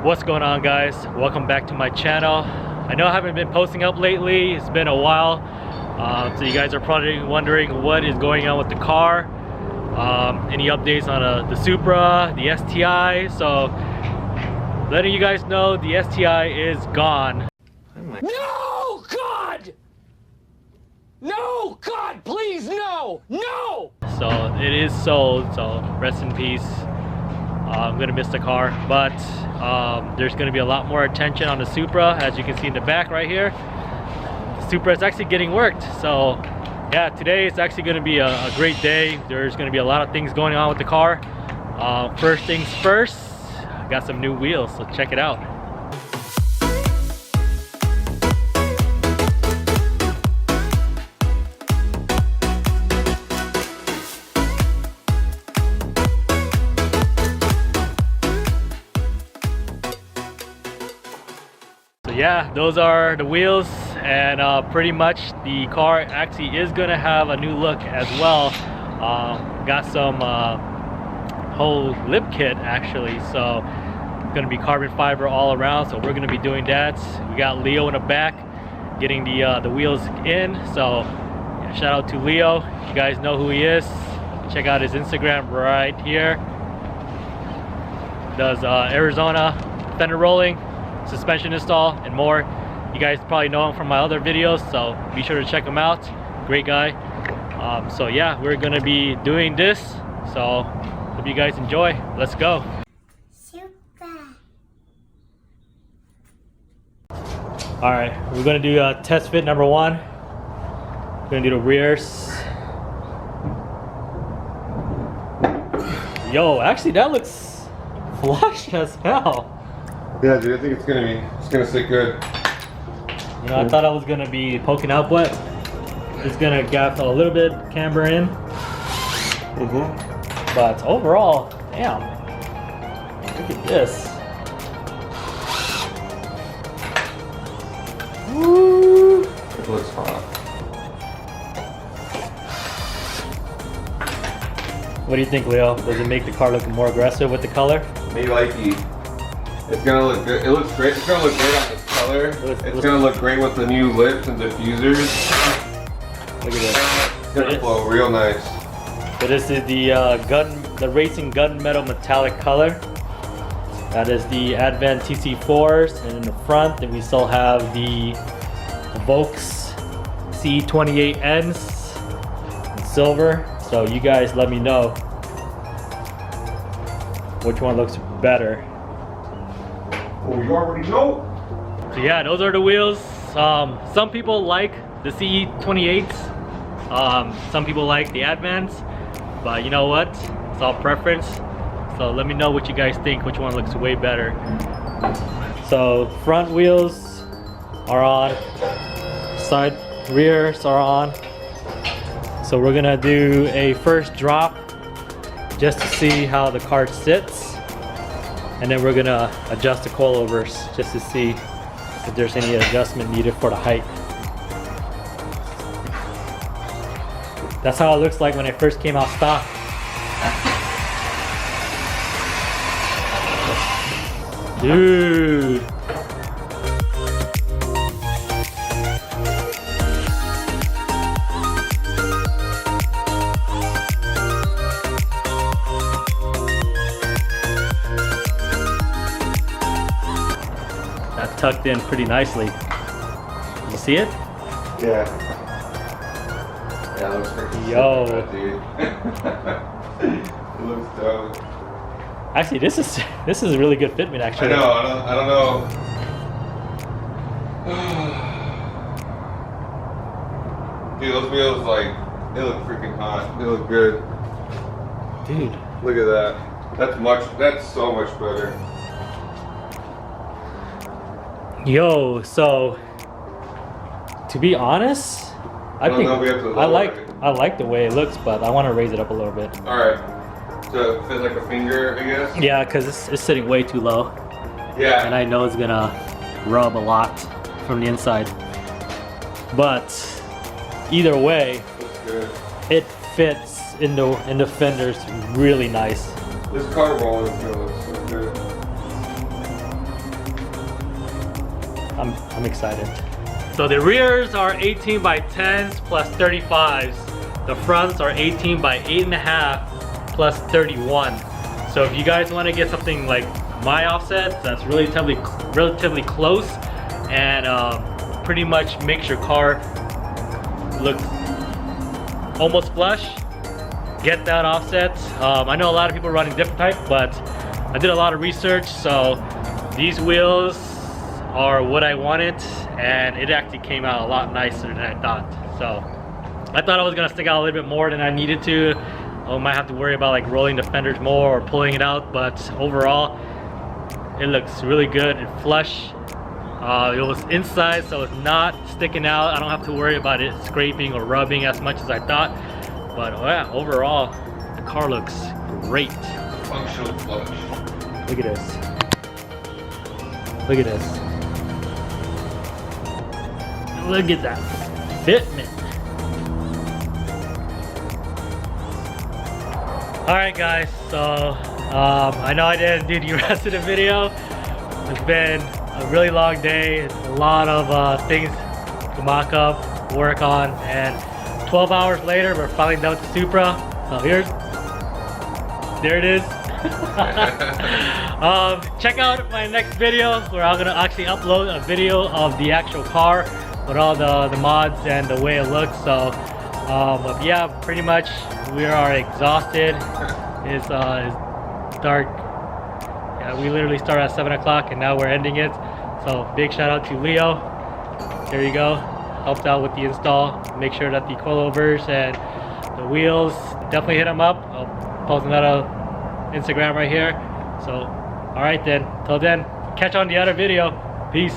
What's going on, guys? Welcome back to my channel. I know I haven't been posting up lately. It's been a while, so you guys are probably wondering what is going on with the car. Any updates on the Supra, the STI. So letting you guys know, the STI is gone. No, God! No, God, please, no! No! So it is sold, so rest in peace. I'm gonna miss the car, but there's gonna be a lot more attention on the Supra, as you can see in the back right here. The Supra is actually getting worked, so yeah, today is actually gonna be a great day. There's gonna be a lot of things going on with the car. First things first, I got some new wheels, so check it out. Yeah, those are the wheels, and pretty much the car actually is gonna have a new look as well. Got some whole lip kit actually, so it's gonna be carbon fiber all around, so we're gonna be doing that. We got Leo in the back getting the wheels in, so yeah, shout out to Leo. You guys know who he is. Check out his Instagram right here. Does Arizona fender rolling, suspension install, and more. You guys probably know him from my other videos, so be sure to check him out. Great guy. So yeah, we're gonna be doing this, so hope you guys enjoy. Let's go. Supra. All right, we're gonna do test fit number one. We're gonna do the rears. Yo, actually that looks flush as hell. Yeah, dude, I think it's gonna sit good. You know, I thought I was gonna be poking out, but it's gonna gap a little bit camber in. But overall, damn, look at this. Woo! It looks hot. What do you think, Leo? Does it make the car look more aggressive with the color? Me likey. It's gonna look good. It looks great. It's gonna look great on this color. It's gonna look great with the new lips and diffusers. Look at this. It's gonna flow real nice. So this is the racing gunmetal metallic color. That is the Advent TC4s, and in the front, then we still have the Volks C28Ns in silver. So you guys let me know which one looks better. Oh, you already know. So yeah, those are the wheels. Some people like the CE28s. Some people like the Advents. But you know what? It's all preference. So let me know what you guys think. Which one looks way better. So front wheels are on. Side rears are on. So we're gonna do a first drop just to see how the car sits. And then we're gonna adjust the coilovers just to see if there's any adjustment needed for the height. That's how it looks like when it first came out stock. Dude. Tucked in pretty nicely. You see it? Yeah. Yeah, it looks freaking Yo. dude. It looks dope. Actually, this is a really good fitment. Actually, I don't know. Dude, those wheels they look freaking hot. They look good. Dude. Look at that. That's so much better. Yo, so to be honest, I like the way it looks, but I want to raise it up a little bit. All right, so it fit like a finger, I guess. Yeah, because it's sitting way too low. Yeah. And I know it's gonna rub a lot from the inside. But either way, it fits in the fenders really nice. This car roll is gonna look so good. I'm excited. So the rears are 18 by 10s plus 35s. The fronts are 18 by 8.5 plus 31. So if you guys want to get something like my offset that's relatively close and pretty much makes your car look almost flush, get that offset. I know a lot of people are running different type, but I did a lot of research, so these wheels are what I wanted, and it actually came out a lot nicer than I thought. So I thought I was gonna stick out a little bit more than I needed to. I might have to worry about like rolling the fenders more or pulling it out, but overall it looks really good and flush. It was inside, so it's not sticking out. I don't have to worry about it scraping or rubbing as much as I thought. But yeah, overall the car looks great. Functional flush. Look at this. Look at this. Look at that fitment. Alright guys, so I know I didn't do the rest of the video. It's been a really long day, a lot of things to mock up, work on, and 12 hours later we're finally done with the Supra. So there it is. Check out my next video where I'm gonna actually upload a video of the actual car with all the mods and the way it looks. So but yeah, pretty much we are exhausted. It's dark. Yeah, we literally started at 7 o'clock and now we're ending it. So big shout out to Leo. There you go, helped out with the install. Make sure that the coilovers and the wheels, definitely hit him up. I'll post another Instagram right here. So all right then, till then, catch on the other video. Peace.